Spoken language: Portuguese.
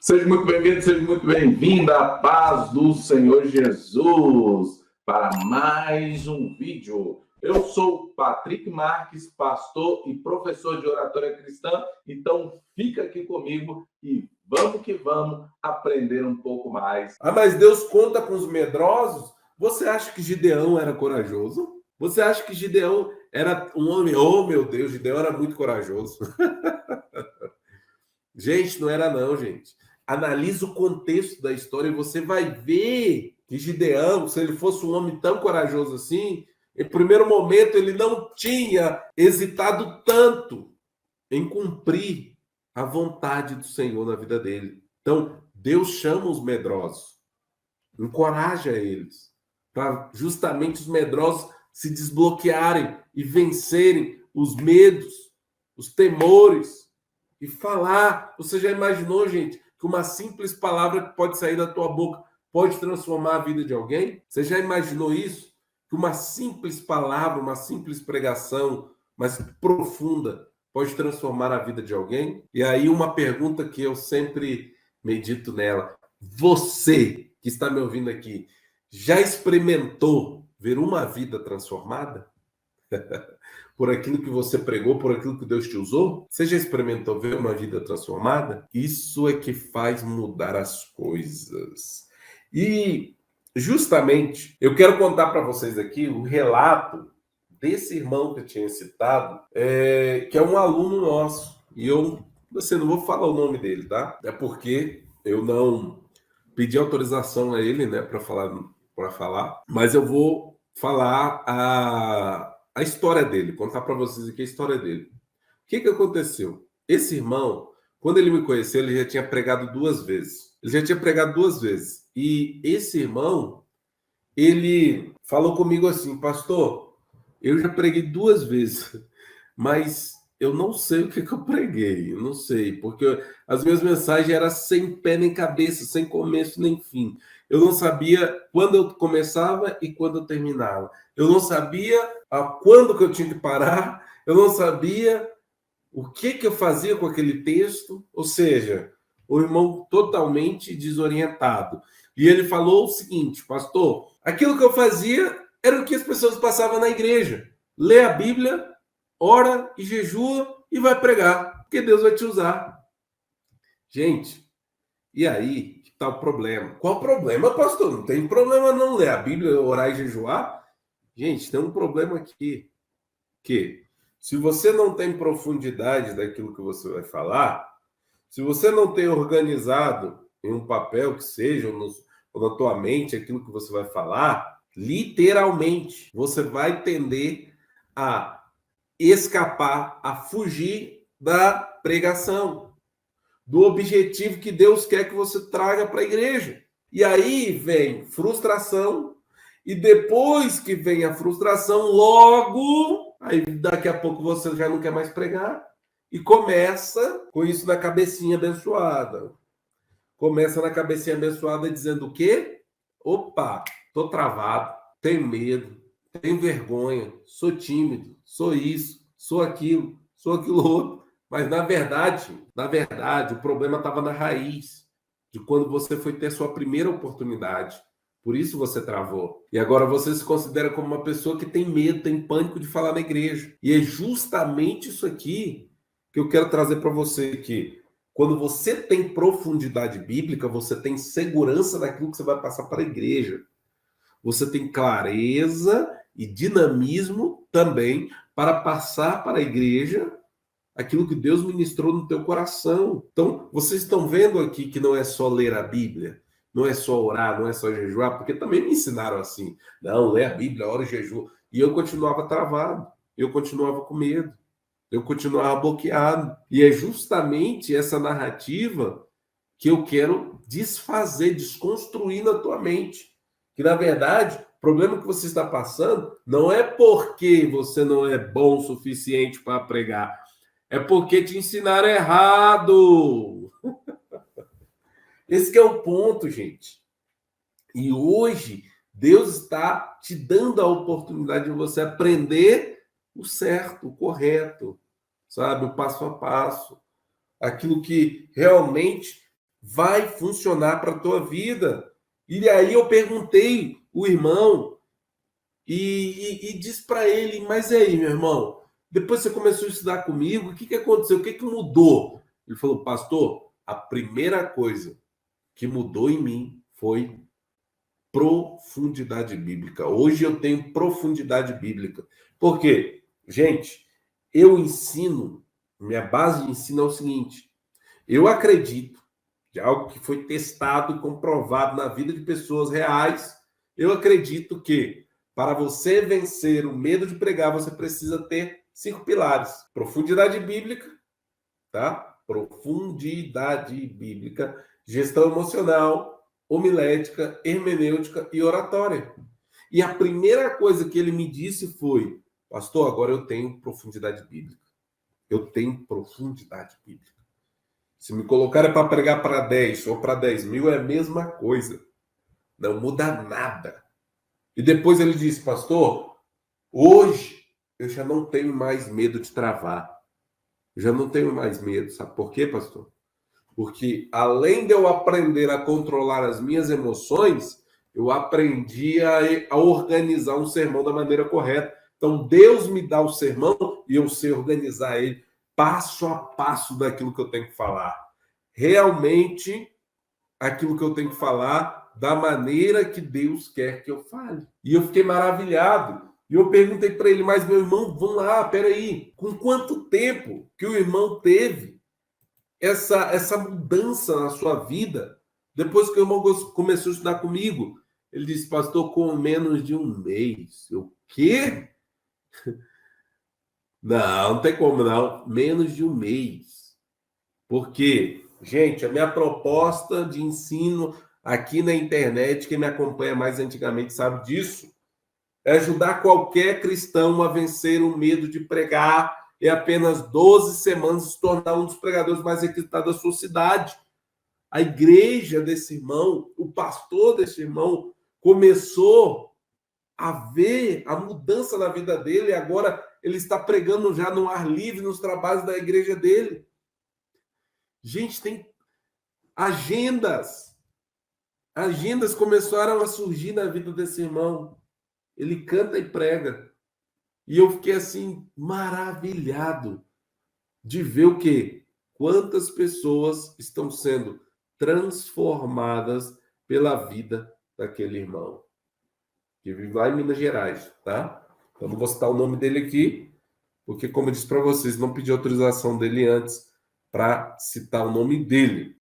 Seja muito bem-vindo, seja muito bem-vinda à paz do Senhor Jesus para mais um vídeo. Eu sou Patrick Marques, pastor e professor de oratória cristã, então fica aqui comigo e vamos que vamos aprender um pouco mais. Mas Deus conta com os medrosos? Você acha que Gideão era corajoso? Você acha que Gideão era um homem? Oh, meu Deus, Gideão era muito corajoso. Gente, não era não, gente. Analisa o contexto da história e você vai ver que Gideão, se ele fosse um homem tão corajoso assim, em primeiro momento ele não tinha hesitado tanto em cumprir a vontade do Senhor na vida dele. Então, Deus chama os medrosos, encoraja eles, para justamente os medrosos se desbloquearem e vencerem os medos, os temores, e falar. Você já imaginou, gente, que uma simples palavra que pode sair da tua boca pode transformar a vida de alguém? Você já imaginou isso? Que uma simples palavra, uma simples pregação, mas profunda, pode transformar a vida de alguém? E aí uma pergunta que eu sempre medito nela. Você que está me ouvindo aqui, já experimentou ver uma vida transformada? Por aquilo que você pregou, por aquilo que Deus te usou? Você já experimentou ver uma vida transformada? Isso é que faz mudar as coisas. E justamente eu quero contar para vocês aqui o relato desse irmão que eu tinha citado, que é um aluno nosso. E eu, assim, não vou falar o nome dele, tá? É porque eu não pedi autorização a ele, né, para falar, mas eu vou falar a história dele, contar para vocês aqui a história dele. O que aconteceu? Esse irmão, quando ele me conheceu, ele já tinha pregado duas vezes. Ele já tinha pregado duas vezes. E esse irmão, ele falou comigo assim, pastor, eu já preguei duas vezes, mas eu não sei o que eu preguei, eu não sei, porque as minhas mensagens eram sem pé nem cabeça, sem começo nem fim. Eu não sabia quando eu começava e quando eu terminava. Eu não sabia quando que eu tinha que parar, eu não sabia o que eu fazia com aquele texto, ou seja, o irmão totalmente desorientado. E ele falou o seguinte, pastor, aquilo que eu fazia era o que as pessoas passavam na igreja. Lê a Bíblia, ora e jejua e vai pregar, porque Deus vai te usar. Gente, e aí que está o problema? Qual o problema, pastor? Não tem problema não ler a Bíblia, orar e jejuar? Gente, tem um problema aqui, que se você não tem profundidade daquilo que você vai falar, se você não tem organizado em um papel que seja, ou na tua mente, aquilo que você vai falar, literalmente, você vai tender a escapar, a fugir da pregação, do objetivo que Deus quer que você traga para a igreja. E aí vem frustração, e depois que vem a frustração, logo, aí daqui a pouco você já não quer mais pregar, e começa com isso na cabecinha abençoada. Começa na cabecinha abençoada dizendo o quê? Opa, tô travado, tenho medo, tenho vergonha, sou tímido, sou isso, sou aquilo outro. Mas na verdade, o problema estava na raiz de quando você foi ter sua primeira oportunidade. Por isso você travou. E agora você se considera como uma pessoa que tem medo, tem pânico de falar na igreja. E é justamente isso aqui que eu quero trazer para você aqui. Quando você tem profundidade bíblica, você tem segurança naquilo que você vai passar para a igreja. Você tem clareza e dinamismo também para passar para a igreja aquilo que Deus ministrou no teu coração. Então, vocês estão vendo aqui que não é só ler a Bíblia, não é só orar, não é só jejuar, porque também me ensinaram assim. Não, lê a Bíblia, ora e jejua. E eu continuava travado, eu continuava com medo. Eu continuava bloqueado. E é justamente essa narrativa que eu quero desfazer, desconstruir na tua mente. Que, na verdade, o problema que você está passando não é porque você não é bom o suficiente para pregar. É porque te ensinaram errado. Esse que é o ponto, gente. E hoje, Deus está te dando a oportunidade de você aprender o certo, o correto, sabe? O passo a passo. Aquilo que realmente vai funcionar para a tua vida. E aí eu perguntei o irmão e disse para ele, mas e aí, meu irmão? Depois você começou a estudar comigo, o que aconteceu? O que mudou? Ele falou, pastor, a primeira coisa que mudou em mim foi profundidade bíblica. Hoje eu tenho profundidade bíblica. Por quê? Gente, eu ensino, minha base de ensino é o seguinte, eu acredito, de algo que foi testado e comprovado na vida de pessoas reais, eu acredito que para você vencer o medo de pregar, você precisa ter 5 pilares. Profundidade bíblica, tá? Profundidade bíblica, gestão emocional, homilética, hermenêutica e oratória. E a primeira coisa que ele me disse foi, pastor, agora eu tenho profundidade bíblica. Eu tenho profundidade bíblica. Se me colocarem para pregar para 10 ou para 10 mil, é a mesma coisa. Não muda nada. E depois ele disse, pastor, hoje eu já não tenho mais medo de travar. Eu já não tenho mais medo. Sabe por quê, pastor? Porque além de eu aprender a controlar as minhas emoções, eu aprendi a organizar um sermão da maneira correta. Então Deus me dá o sermão e eu sei organizar ele passo a passo daquilo que eu tenho que falar. Realmente, aquilo que eu tenho que falar da maneira que Deus quer que eu fale. E eu fiquei maravilhado. E eu perguntei para ele, mas meu irmão, vamos lá, peraí, com quanto tempo que o irmão teve essa mudança na sua vida? Depois que o irmão começou a estudar comigo, ele disse, pastor, com menos de um mês. Eu, quê? Não tem como não. Menos de um mês. Porque, gente, a minha proposta de ensino aqui na internet, quem me acompanha mais antigamente sabe disso, é ajudar qualquer cristão a vencer o medo de pregar em apenas 12 semanas se tornar um dos pregadores mais requisitados da sua cidade. A igreja desse irmão, o pastor desse irmão, começou a ver a mudança na vida dele e agora ele está pregando já no ar livre nos trabalhos da igreja dele. Gente, tem agendas. Agendas começaram a surgir na vida desse irmão. Ele canta e prega. E eu fiquei assim, maravilhado de ver o quê? Quantas pessoas estão sendo transformadas pela vida daquele irmão. Que vive lá em Minas Gerais, tá? Eu não vou citar o nome dele aqui, porque, como eu disse para vocês, não pedi autorização dele antes para citar o nome dele.